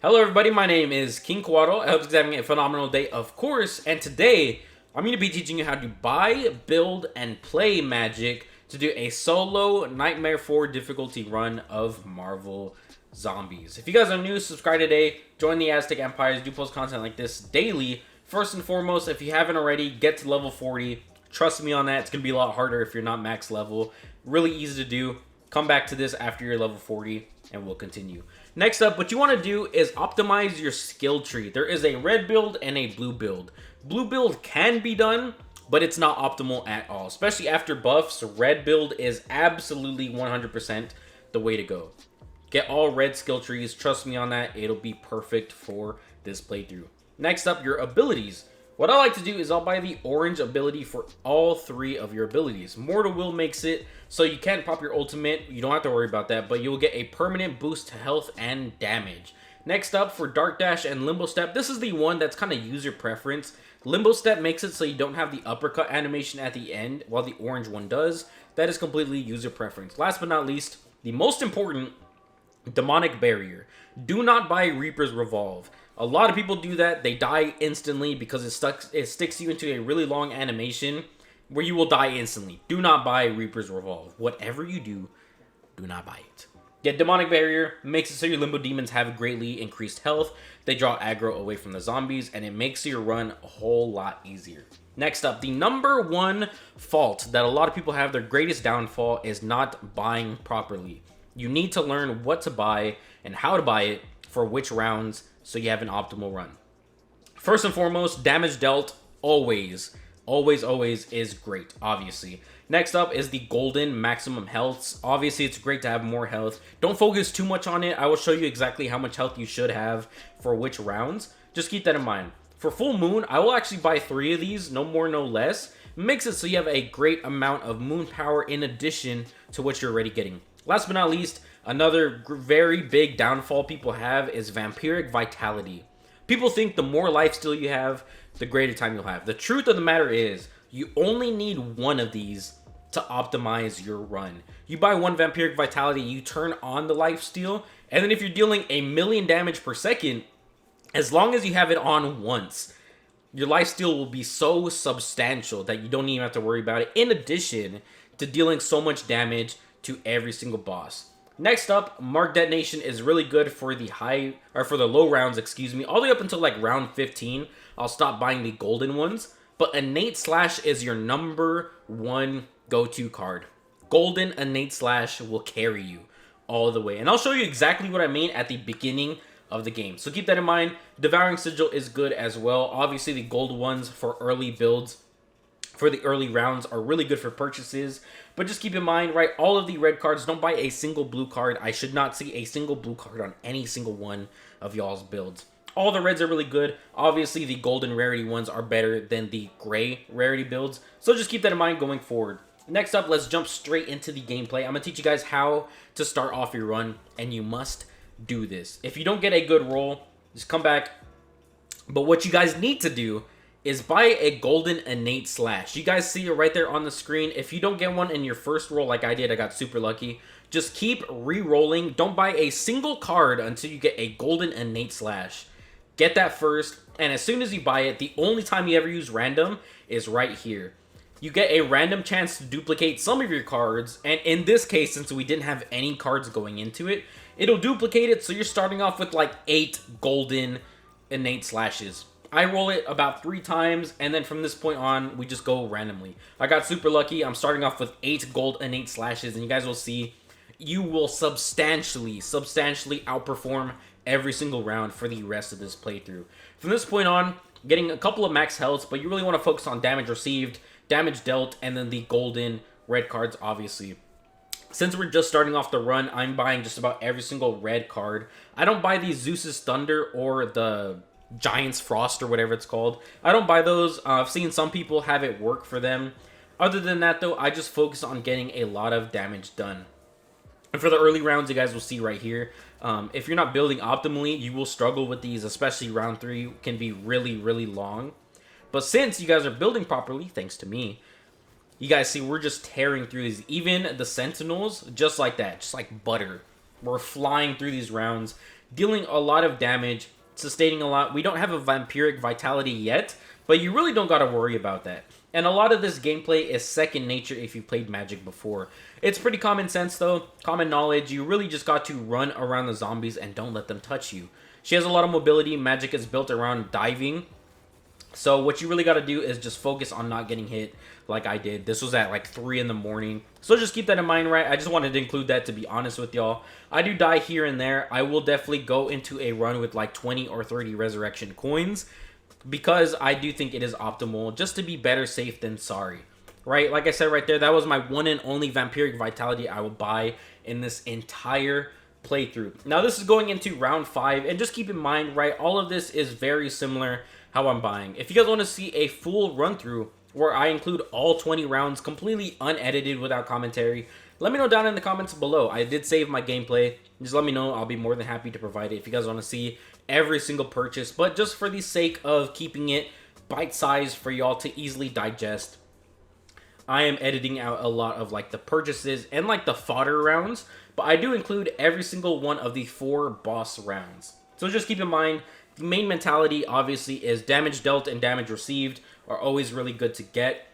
Hello everybody, my name is King Quaddle. I hope you're having a phenomenal day, of course. And today, I'm going to be teaching you how to buy, build, and play Magik to do a solo Nightmare 4 difficulty run of Marvel Zombies. If you guys are new, subscribe today. Join the Aztec Empires. Do post content like this daily. First and foremost, if you haven't already, get to level 40. Trust me on that. It's going to be a lot harder if you're not max level. Really easy to do. Come back to this after you're level 40 and we'll continue. Next up, what you want to do is optimize your skill tree. There is a red build and a blue build. Blue build can be done, but it's not optimal at all. Especially after buffs, red build is absolutely 100% the way to go. Get all red skill trees. Trust me on that. It'll be perfect for this playthrough. Next up, your abilities. What I like to do is I'll buy the orange ability for all three of your abilities. Mortal Will makes it so you can't pop your ultimate. You don't have to worry about that, but you'll get a permanent boost to health and damage. Next up, for Dark Dash and Limbo Step, this is the one that's kind of user preference. Limbo Step makes it so you don't have the uppercut animation at the end, while the orange one does. That is completely user preference. Last but not least, the most important, Demonic Barrier. Do not buy Reaper's Revolve. A lot of people do that. They die instantly because it sticks you into a really long animation where you will die instantly. Do not buy Reaper's Revolve. Whatever you do, do not buy it. Get Demonic Barrier. Makes it so your Limbo Demons have greatly increased health. They draw aggro away from the zombies, and it makes your run a whole lot easier. Next up, the number one fault that a lot of people have, their greatest downfall, is not buying properly. You need to learn what to buy and how to buy it for which rounds so you have an optimal run. First and foremost, damage dealt always is great, obviously. Next up is the golden maximum health. Obviously, it's great to have more health. Don't focus too much on it. I will show you exactly how much health you should have for which rounds. Just keep that in mind. For full moon, I will actually buy 3 of these, no more, no less. Makes it so you have a great amount of moon power in addition to what you're already getting. Last but not least, another very big downfall people have is Vampiric Vitality. People think the more lifesteal you have, the greater time you'll have. The truth of the matter is, you only need one of these to optimize your run. You buy one Vampiric Vitality, you turn on the lifesteal, and then if you're dealing 1,000,000 damage per second, as long as you have it on once, your lifesteal will be so substantial that you don't even have to worry about it, in addition to dealing so much damage to every single boss. Next up, Mark Detonation is really good for the low rounds, all the way up until like round 15. I'll stop buying the golden ones, but Innate Slash is your number one go-to card. Golden Innate Slash will carry you all the way, and I'll show you exactly what I mean at the beginning of the game, so keep that in mind. Devouring Sigil is good as well. Obviously, the gold ones for early builds, for the early rounds, are really good for purchases. But just keep in mind, right, all of the red cards, don't buy a single blue card. I should not see a single blue card on any single one of y'all's builds. All the reds are really good. Obviously, the golden rarity ones are better than the gray rarity builds. So just keep that in mind going forward. Next up, let's jump straight into the gameplay. I'm going to teach you guys how to start off your run, and you must do this. If you don't get a good roll, just come back. But what you guys need to do is buy a golden Innate Slash. You guys see it right there on the screen. If you don't get one in your first roll like I did, I got super lucky. Just keep re-rolling. Don't buy a single card until you get a golden Innate Slash. Get that first, and as soon as you buy it, the only time you ever use random is right here. You get a random chance to duplicate some of your cards, and in this case, since we didn't have any cards going into it, it'll duplicate it, so you're starting off with like 8 golden Innate Slashes. I roll it about 3 times, and then from this point on, we just go randomly. I got super lucky. I'm starting off with 8 gold Innate Slashes, and you guys will see you will substantially outperform every single round for the rest of this playthrough. From this point on, getting a couple of max healths, but you really want to focus on damage received, damage dealt, and then the golden red cards, obviously. Since we're just starting off the run, I'm buying just about every single red card. I don't buy the Zeus's Thunder or the Giant's Frost or whatever it's called. I don't buy those. I've seen some people have it work for them. Other than that, though, I just focus on getting a lot of damage done. And for the early rounds, you guys will see right here, if you're not building optimally, you will struggle with these, especially round 3 can be really long. But since you guys are building properly, thanks to me, you guys see we're just tearing through these. Even the Sentinels, just like that, just like butter. We're flying through these rounds. dealing a lot of damage, sustaining a lot. We don't have a vampiric vitality yet, but you really don't gotta worry about that. And a lot of this gameplay is second nature if you played Magik before. It's pretty common sense though, common knowledge. You really just got to run around the zombies and don't let them touch you. She has a lot of mobility. Magik is built around diving. So what you really got to do is just focus on not getting hit like I did. This was at like 3 in the morning. So just keep that in mind, right? I just wanted to include that, to be honest with y'all. I do die here and there. I will definitely go into a run with like 20 or 30 resurrection coins, because I do think it is optimal just to be better safe than sorry, right? Like I said right there, that was my one and only vampiric vitality I will buy in this entire playthrough. Now this is going into round 5, and just keep in mind, right, all of this is very similar how I'm buying. If you guys want to see a full run through where I include all 20 rounds completely unedited without commentary, let me know down in the comments below. I did save my gameplay. Just let me know. I'll be more than happy to provide it if you guys want to see every single purchase. But just for the sake of keeping it bite-sized for y'all to easily digest, I am editing out a lot of like the purchases and like the fodder rounds, but I do include every single one of the 4 boss rounds. So just keep in mind, the main mentality obviously is damage dealt and damage received are always really good to get.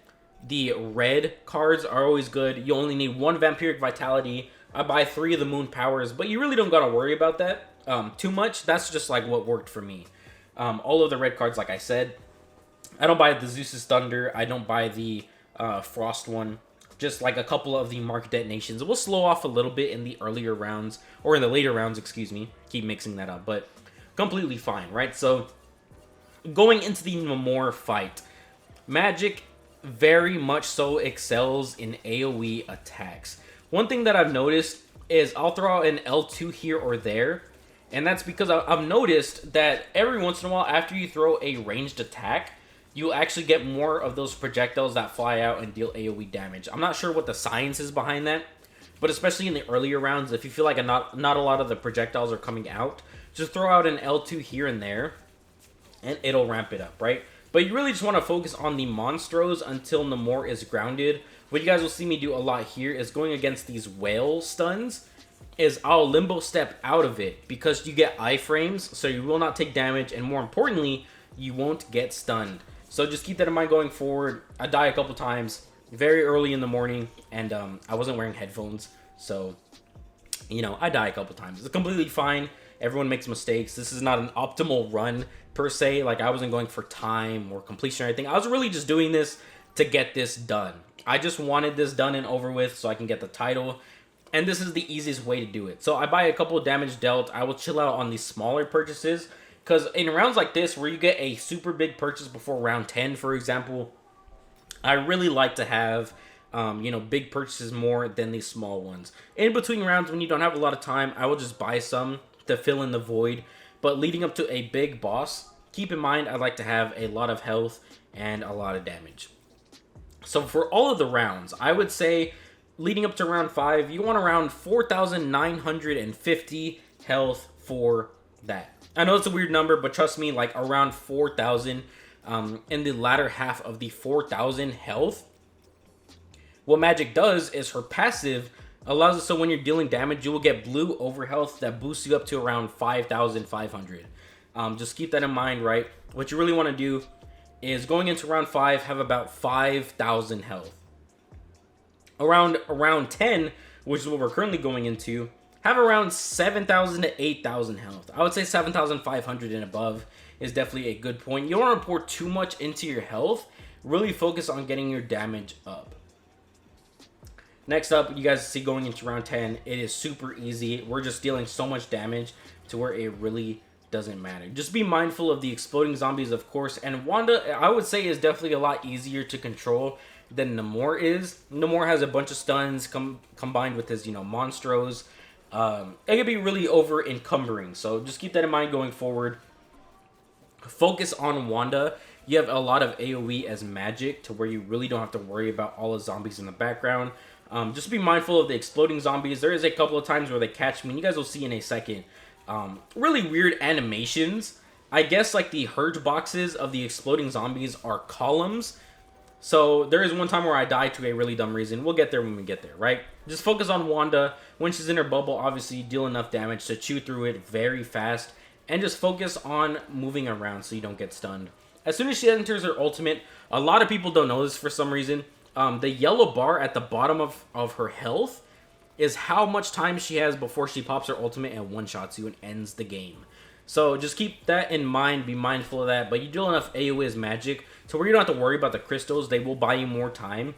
The red cards are always good. You only need 1 vampiric vitality. I buy 3 of the moon powers, but you really don't gotta worry about that too much. That's just like what worked for me. All of the red cards, like I said, I don't buy the Zeus's Thunder. I don't buy the Frost one. Just like a couple of the mark detonations. It will slow off a little bit in the earlier rounds, or in the later rounds, excuse me. Keep mixing that up, but completely fine, right? So going into the Namor fight, Magik very much so excels in AoE attacks. One thing that I've noticed is I'll throw out an L2 here or there, and that's because I've noticed that every once in a while after you throw a ranged attack, you'll actually get more of those projectiles that fly out and deal AoE damage. I'm not sure what the science is behind that, but especially in the earlier rounds, if you feel like not a lot of the projectiles are coming out, just throw out an L2 here and there, and it'll ramp it up, right? But you really just want to focus on the monstros until Namor is grounded. What you guys will see me do a lot here is going against these whale stuns, is I'll limbo step out of it because you get iframes, so you will not take damage, and more importantly, you won't get stunned. So just keep that in mind going forward. I die a couple times very early in the morning, and I wasn't wearing headphones, so, you know, I die a couple times. It's completely fine. Everyone makes mistakes. This is not an optimal run per se. Like, I wasn't going for time or completion or anything. I was really just doing this to get this done. I just wanted this done and over with so I can get the title, and this is the easiest way to do it. So I buy a couple of damage dealt. I will chill out on these smaller purchases, because in rounds like this where you get a super big purchase before round 10, for example, I really like to have you know, big purchases more than these small ones. In between rounds, when you don't have a lot of time, I will just buy some to fill in the void. But leading up to a big boss, keep in mind I like to have a lot of health and a lot of damage. So for all of the rounds, I would say leading up to round 5, you want around 4,950 health for that. I know it's a weird number, but trust me, like around 4,000 in the latter half of the 4,000 health. What Magik does is her passive allows it so when you're dealing damage, you will get blue over health that boosts you up to around 5,500. Just keep that in mind, right? What you really want to do is going into round 5, have about 5,000 health. Around 10, which is what we're currently going into, have around 7,000 to 8,000 health. I would say 7,500 and above is definitely a good point. You don't want to pour too much into your health. Really focus on getting your damage up. Next up, you guys see going into round 10, it is super easy. We're just dealing so much damage to where it really doesn't matter. Just be mindful of the exploding zombies, of course. And Wanda, I would say, is definitely a lot easier to control than Namor is. Namor has a bunch of stuns combined with his, you know, monstros. It could be really over encumbering. So just keep that in mind going forward. Focus on Wanda. You have a lot of AoE as Magik to where you really don't have to worry about all the zombies in the background. Just be mindful of the exploding zombies. There is a couple of times where they catch me, and you guys will see in a second. Really weird animations. I guess like the hurge boxes of the exploding zombies are columns. So there is one time where I died to a really dumb reason. We'll get there when we get there, right? Just focus on Wanda. When she's in her bubble, obviously you deal enough damage to chew through it very fast. And just focus on moving around so you don't get stunned. As soon as she enters her ultimate, a lot of people don't know this for some reason. The yellow bar at the bottom of her health is how much time she has before she pops her ultimate and one-shots you and ends the game. So just keep that in mind, be mindful of that. But you deal enough AoE as Magik to where you don't have to worry about the crystals. They will buy you more time.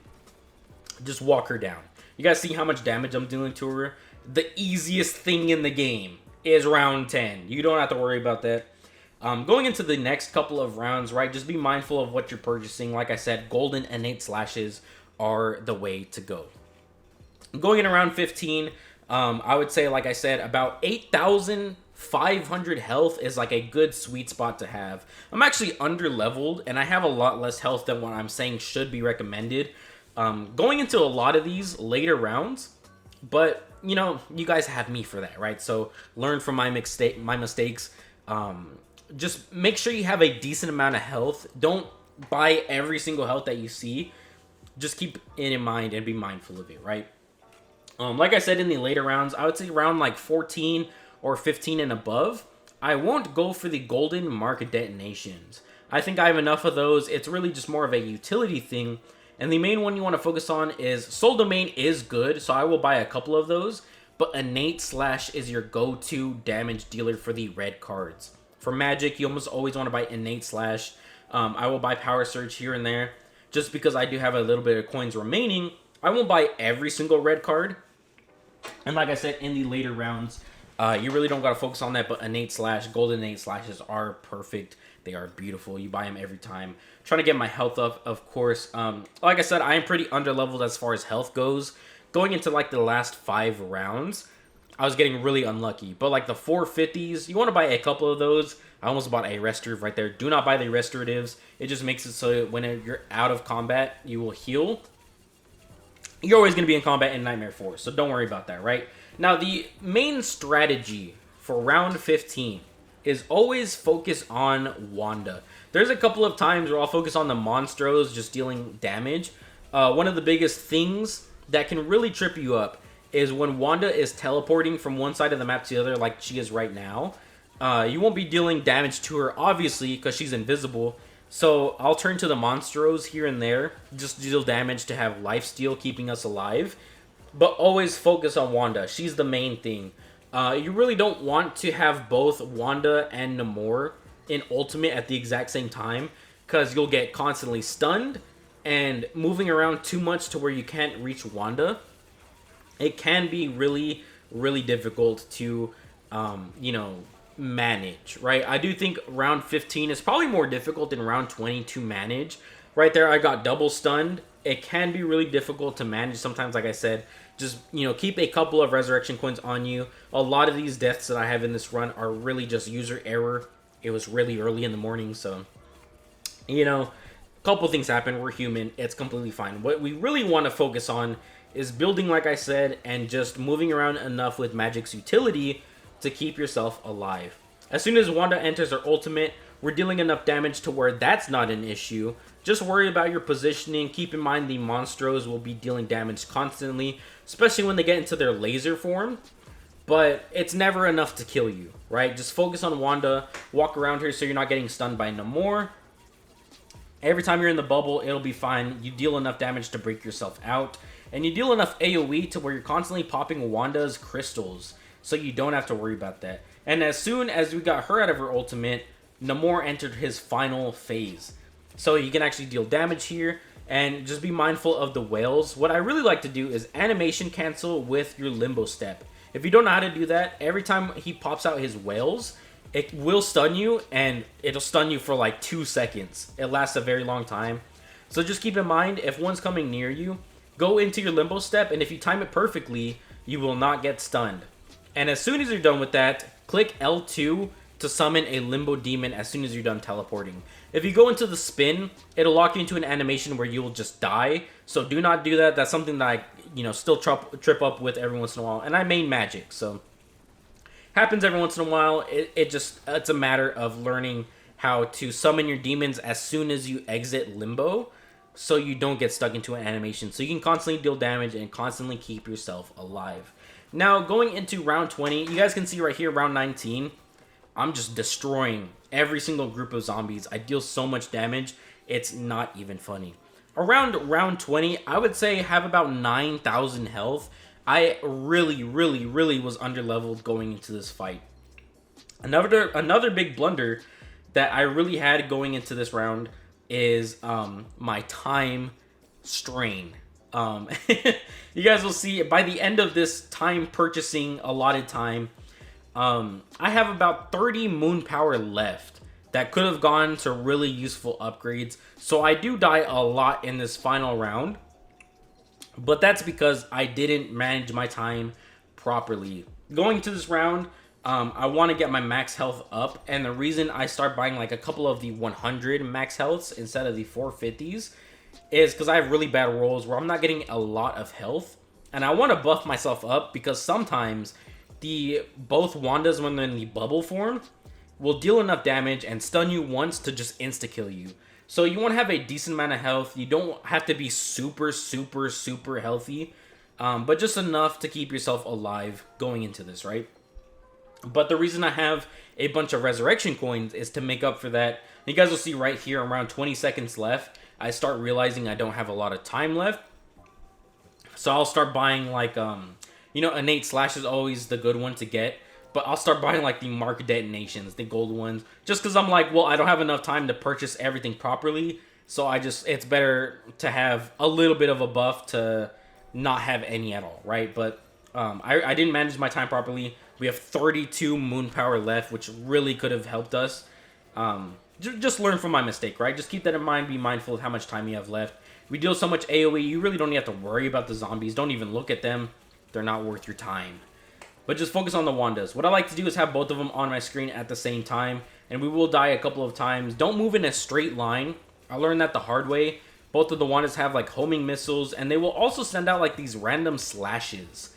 Just walk her down. You guys see how much damage I'm dealing to her? The easiest thing in the game is round 10. You don't have to worry about that. Going into the next couple of rounds, right, just be mindful of what you're purchasing. Like I said, golden innate slashes are the way to go. Going in around 15, I would say, like I said, about 8,500 health is like a good sweet spot to have. I'm actually under-leveled, and I have a lot less health than what I'm saying should be recommended. Going into a lot of these later rounds, but, you know, you guys have me for that, right? So learn from my mistakes. Just make sure you have a decent amount of health. Don't buy every single health that you see. Just keep it in mind and be mindful of it, right? Like I said, in the later rounds, I would say around like 14 or 15 and above, I won't go for the golden mark detonations. I think I have enough of those. It's really just more of a utility thing. And the main one you want to focus on is Soul Domain is good, so I will buy a couple of those. But Innate Slash is your go-to damage dealer for the red cards. For Magik, you almost always want to buy Innate Slash. I will buy Power Surge here and there, just because I do have a little bit of coins remaining. I won't buy every single red card. And like I said, in the later rounds, you really don't got to focus on that, but Innate Slash, Golden Innate Slashes are perfect. They are beautiful. You buy them every time. Trying to get my health up, of course. Like I said, I am pretty under-leveled as far as health goes. Going into like the last 5 rounds, I was getting really unlucky. But like the 450s, you want to buy a couple of those. I almost bought a restorative right there. Do not buy the restoratives. It just makes it so when you're out of combat, you will heal. You're always going to be in combat in Nightmare 4, so don't worry about that, right? Now, the main strategy for round 15 is always focus on Wanda. There's a couple of times where I'll focus on the Monstros just dealing damage. One of the biggest things that can really trip you up is when Wanda is teleporting from one side of the map to the other like she is right now. You won't be dealing damage to her, obviously, because she's invisible. So I'll turn to the Monstros here and there, just deal damage to have lifesteal, keeping us alive. But always focus on Wanda. She's the main thing. You really don't want to have both Wanda and Namor in Ultimate at the exact same time, because you'll get constantly stunned and moving around too much to where you can't reach Wanda. It can be really, really difficult to, you know, manage, right? I do think round 15 is probably more difficult than round 20 to manage. Right there, I got double stunned. It can be really difficult to manage sometimes, like I said. Just, you know, keep a couple of resurrection coins on you. A lot of these deaths that I have in this run are really just user error. It was really early in the morning, so, you know, a couple things happen. We're human. It's completely fine. What we really want to focus on is building, like I said, and just moving around enough with Magik's utility to keep yourself alive. As soon as Wanda enters her ultimate, we're dealing enough damage to where that's not an issue. Just worry about your positioning. Keep in mind the Monstros will be dealing damage constantly, especially when they get into their laser form. But it's never enough to kill you, right? Just focus on Wanda. Walk around her so you're not getting stunned by Namor. Every time you're in the bubble, it'll be fine. You deal enough damage to break yourself out. And you deal enough AoE to where you're constantly popping Wanda's crystals, so you don't have to worry about that. And as soon as we got her out of her ultimate, Namor entered his final phase. So you can actually deal damage here, and just be mindful of the whales. What I really like to do is animation cancel with your Limbo step. If you don't know how to do that, every time he pops out his whales, it will stun you, and it'll stun you for like 2 seconds. It lasts a very long time. So just keep in mind, if one's coming near you, go into your Limbo step, and if you time it perfectly, you will not get stunned. And as soon as you're done with that, click L2 to summon a Limbo Demon as soon as you're done teleporting. If you go into the spin, it'll lock you into an animation where you will just die. So do not do that. That's something that I, you know, still trip up with every once in a while. And I main Magik, so happens every once in a while. It's a matter of learning how to summon your demons as soon as you exit Limbo. so you don't get stuck into an animation. So you can constantly deal damage and constantly keep yourself alive. Now, going into round 20, you guys can see right here, round 19, I'm just destroying every single group of zombies. I deal so much damage, it's not even funny. Around round 20, I would say have about 9,000 health. I really was underleveled going into this fight. Another big blunder that I really had going into this round is my time strain. You guys will see by the end of this time purchasing allotted time, I have about 30 moon power left that could have gone to really useful upgrades. So I do die a lot in this final round, but that's because I didn't manage my time properly. Going to this round, I want to get my max health up, and the reason I start buying like a couple of the 100 max healths instead of the 450s is because I have really bad rolls where I'm not getting a lot of health, and I want to buff myself up because sometimes both Wandas, when they're in the bubble form, will deal enough damage and stun you once to just insta-kill you. So you want to have a decent amount of health. You don't have to be super healthy, but just enough to keep yourself alive going into this, right? But the reason I have a bunch of resurrection coins is to make up for that. You guys will see right here, around 20 seconds left, I start realizing I don't have a lot of time left. So I'll start buying like, innate slash is always the good one to get. But I'll start buying like the mark detonations, the gold ones. Just because I'm like, well, I don't have enough time to purchase everything properly. So it's better to have a little bit of a buff to not have any at all, right? But I didn't manage my time properly. We have 32 moon power left, which really could have helped us. Just learn from my mistake, right? Just keep that in mind. Be mindful of how much time you have left. We deal so much AoE, you really don't have to worry about the zombies. Don't even look at them. They're not worth your time. But just focus on the Wandas. What I like to do is have both of them on my screen at the same time. And we will die a couple of times. Don't move in a straight line. I learned that the hard way. Both of the Wandas have like homing missiles. And they will also send out like these random slashes.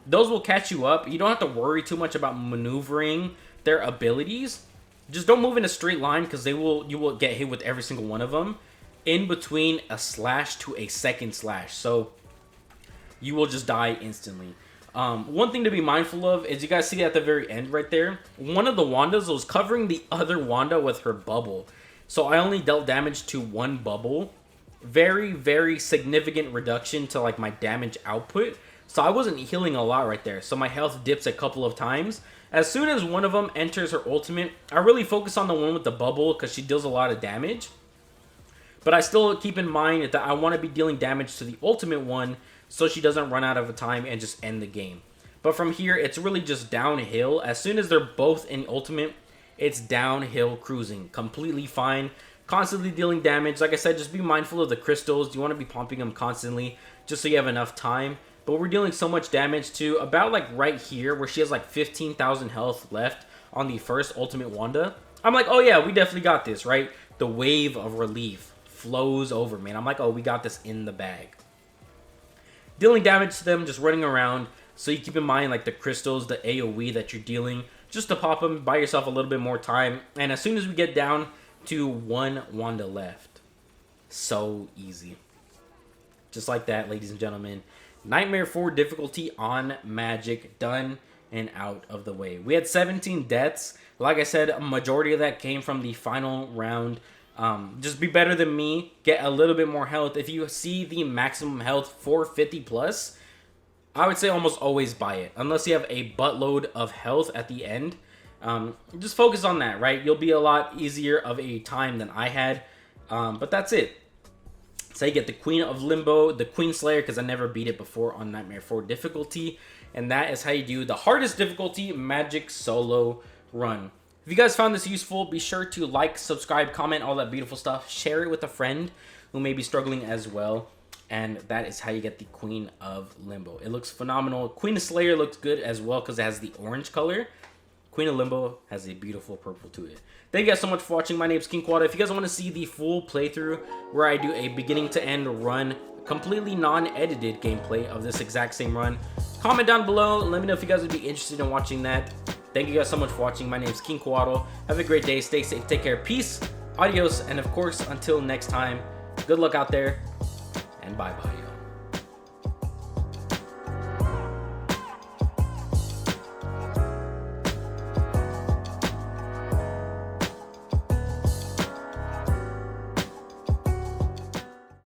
Those will catch you up. You don't have to worry too much about maneuvering their abilities. Just don't move in a straight line because you will get hit with every single one of them in between a slash to a second slash. So you will just die instantly. One thing to be mindful of is you guys see at the very end right there, one of the Wandas was covering the other Wanda with her bubble. So I only dealt damage to one bubble. Very significant reduction to like my damage output. So I wasn't healing a lot right there. So my health dips a couple of times. As soon as one of them enters her ultimate, I really focus on the one with the bubble because she deals a lot of damage. But I still keep in mind that I want to be dealing damage to the ultimate one so she doesn't run out of time and just end the game. But from here, it's really just downhill. As soon as they're both in ultimate, it's downhill cruising. Completely fine. Constantly dealing damage. Like I said, just be mindful of the crystals. You want to be pumping them constantly just so you have enough time. But we're dealing so much damage to about like right here where she has like 15,000 health left on the first ultimate Wanda. I'm like, oh yeah, we definitely got this, right? The wave of relief flows over, man. I'm like, oh, we got this in the bag. Dealing damage to them, just running around. So you keep in mind like the crystals, the AoE that you're dealing, just to pop them, buy yourself a little bit more time. And as soon as we get down to one Wanda left, so easy. Just like that, ladies and gentlemen. Nightmare 4 difficulty on Magik, done and out of the way. We had 17 deaths. Like I said, a majority of that came from the final round. Just be better than me. Get a little bit more health. If you see the maximum health 450 plus, I would say almost always buy it. Unless you have a buttload of health at the end. Just focus on that, right? You'll be a lot easier of a time than I had. But that's it. So you get the Queen of Limbo, the Queenslayer, because I never beat it before on Nightmare 4 difficulty. And that is how you do the hardest difficulty Magik solo run. If you guys found this useful, be sure to like, subscribe, comment, all that beautiful stuff. Share it with a friend who may be struggling as well. And that is how you get the Queen of Limbo. It looks phenomenal. Queenslayer looks good as well because it has the orange color. Queen of Limbo has a beautiful purple to it. Thank you guys so much for watching. My name is King Quad. If you guys want to see the full playthrough where I do a beginning to end run, completely non-edited gameplay of this exact same run, comment down below. Let me know if you guys would be interested in watching that. Thank you guys so much for watching. My name is King Quad. Have a great day. Stay safe. Take care. Peace. Adios. And of course, until next time, Good luck out there, and bye-bye, y'all.